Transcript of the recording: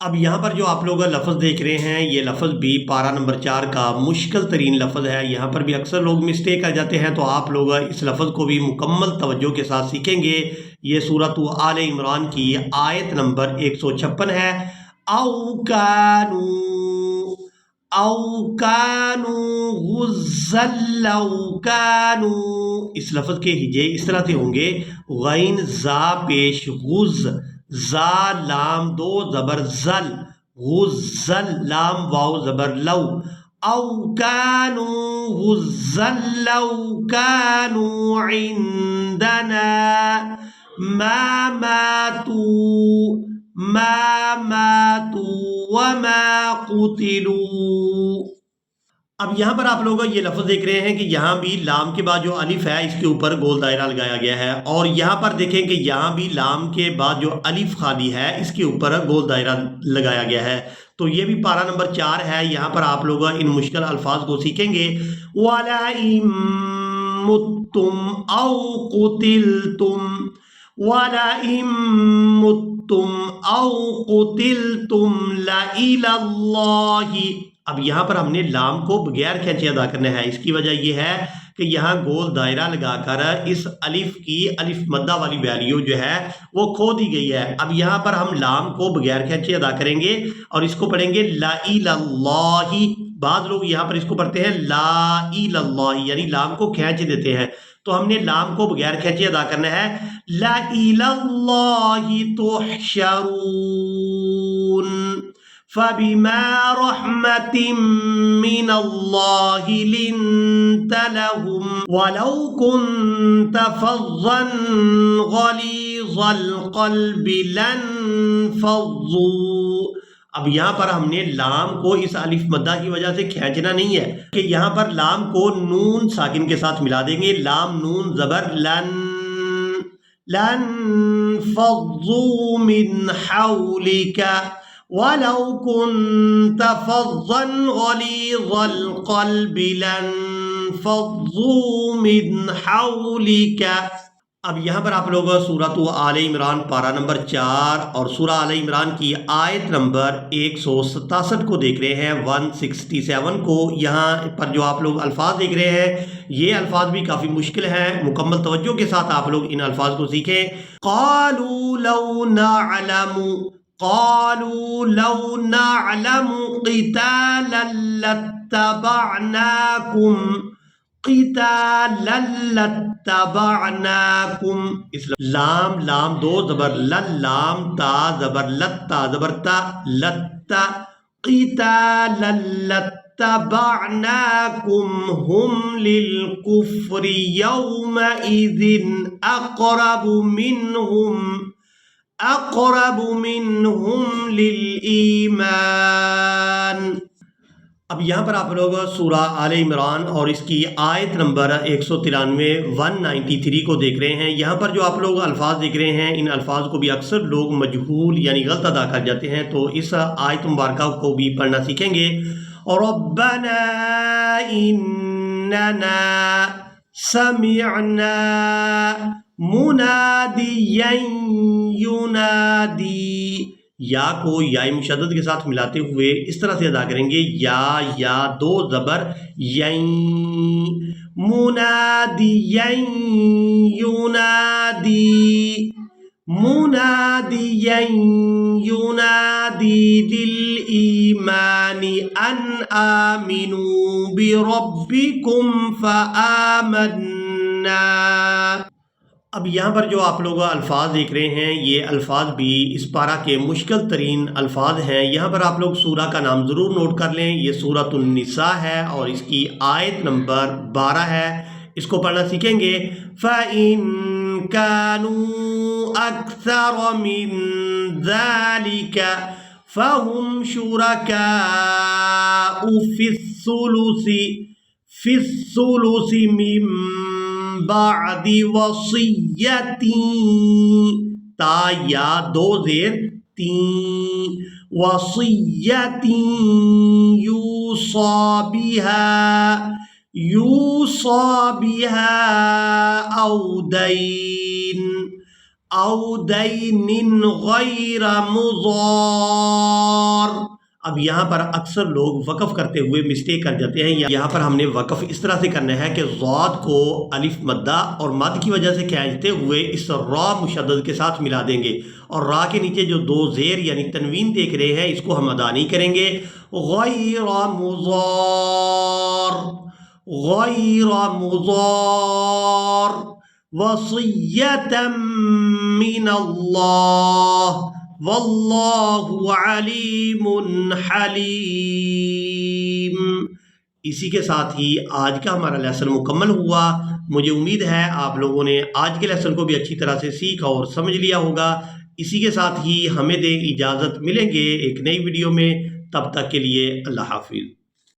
اب یہاں پر جو آپ لوگ لفظ دیکھ رہے ہیں یہ لفظ بھی پارہ نمبر 4 کا مشکل ترین لفظ ہے. یہاں پر بھی اکثر لوگ مسٹیک کر جاتے ہیں، تو آپ لوگ اس لفظ کو بھی مکمل توجہ کے ساتھ سیکھیں گے. یہ سورۃ آل عمران کی آیت نمبر 156 ہے. او کانو غزل لو کانو. اس لفظ کے ہجے اس طرح سے ہوں گے: غین زا پیش غز، زا لام دو زبر زل، غزل لام واو زبر لو. او کانو غزل لو کانو عندنا ما ماتوا وما قتلوا. اب یہاں پر آپ لوگ یہ لفظ دیکھ رہے ہیں کہ یہاں بھی لام کے بعد جو الف ہے اس کے اوپر گول دائرہ لگایا گیا ہے، اور یہاں پر دیکھیں کہ یہاں بھی لام کے بعد جو الف خالی ہے اس کے اوپر گول دائرہ لگایا گیا ہے. تو یہ بھی پارہ نمبر 4 ہے. یہاں پر آپ لوگ ان مشکل الفاظ کو سیکھیں گے. وَلَئِن مُتُّمْ أَوْ قُتِلْتُمْ وَلَئِن مُتُّمْ أَوْ قُتِلْتُمْ لَإِلَى اللَّهِ. اب یہاں پر ہم نے لام کو بغیر کھینچے ادا کرنا ہے. اس کی وجہ یہ ہے کہ یہاں گول دائرہ لگا کر اس الف کی الف مدہ والی ویلیو جو ہے وہ کھو دی گئی ہے. اب یہاں پر ہم لام کو بغیر کھینچے ادا کریں گے اور اس کو پڑھیں گے لا الہ اللہ. بعض لوگ یہاں پر اس کو پڑھتے ہیں لا الہ اللہ، یعنی لام کو کھینچ دیتے ہیں. تو ہم نے لام کو بغیر کھینچے ادا کرنا ہے. لا الہ اللہ تحشرون فَبِمَا رَحْمَةٍ مِّنَ اللَّهِ لِنْتَ لَهُمْ وَلَوْ كُنْتَ فَظًّا غَلِيظَ الْقَلْبِ لَانفَضُّوا. اب یہاں پر ہم نے لام کو اس الف مدہ کی وجہ سے کھینچنا نہیں ہے کہ یہاں پر لام کو نون ساکن کے ساتھ ملا دیں گے. لام نون زبر لانفضوا من حولك وَلَوْ كُنْتَ فَظًّا غَلِيظَ الْقَلْبِ لَانفَضُّوا مِنْ حَوْلِكَ. اب یہاں پر آپ لوگ سورۃ آل عمران پارہ نمبر 4 اور سورہ آل عمران کی آیت نمبر 167 کو دیکھ رہے ہیں، 167 کو. یہاں پر جو آپ لوگ الفاظ دیکھ رہے ہیں یہ الفاظ بھی کافی مشکل ہیں. مکمل توجہ کے ساتھ آپ لوگ ان الفاظ کو سیکھیں. قالوا لو نعلم قتالا لاتبعناكم. لام لام دو زبر لام تا زبر لتا زبر تا لتا قتالا لاتبعناكم هم للكفر يومئذ اقرب منہم للایمان. اب یہاں پر آپ لوگ سورہ آل عمران اور اس کی آیت نمبر 193 کو دیکھ رہے ہیں. یہاں پر جو آپ لوگ الفاظ دیکھ رہے ہیں ان الفاظ کو بھی اکثر لوگ مجہول یعنی غلط ادا کر جاتے ہیں، تو اس آیت مبارکہ کو بھی پڑھنا سیکھیں گے. ربنا اننا سمعنا منادیا ینادی. یا کو یا مشدد کے ساتھ ملاتے ہوئے اس طرح سے ادا کریں گے: یا دو زبر یین، منادیا ینادی، منادیا ینادی للایمان ان آمنوا بربکم فآمنا. اب یہاں پر جو آپ لوگ الفاظ دیکھ رہے ہیں یہ الفاظ بھی اس پارہ کے مشکل ترین الفاظ ہیں. یہاں پر آپ لوگ سورہ کا نام ضرور نوٹ کر لیں. یہ سورۃ النساء ہے اور اس کی آیت نمبر 12 ہے. اس کو پڑھنا سیکھیں گے. فَإِن كَانُوا أَكْثَرَ مِن ذَلِكَ فَهُمْ شُرَكَاءُ فِي الثُّلُثِ مِن بعد وصیت، تا یا دو زیر تین، وصیت یوصى بها او دین. او دین غیر مضار۔ اب یہاں پر اکثر لوگ وقف کرتے ہوئے مسٹیک کر جاتے ہیں، یہاں پر ہم نے وقف اس طرح سے کرنا ہے کہ ضاد کو الف مدہ اور مد کی وجہ سے کھینچتے ہوئے اس را مشدد کے ساتھ ملا دیں گے، اور را کے نیچے جو دو زیر یعنی تنوین دیکھ رہے ہیں اس کو ہم ادا نہیں کریں گے۔ غیر مضار، غیر مضار، وصیۃ من اللہ واللہ علیم حلیم۔ اسی کے ساتھ ہی آج کا ہمارا لیسن مکمل ہوا۔ مجھے امید ہے آپ لوگوں نے آج کے لیسن کو بھی اچھی طرح سے سیکھا اور سمجھ لیا ہوگا۔ اسی کے ساتھ ہی ہمیں دیں اجازت، ملیں گے ایک نئی ویڈیو میں، تب تک کے لیے اللہ حافظ۔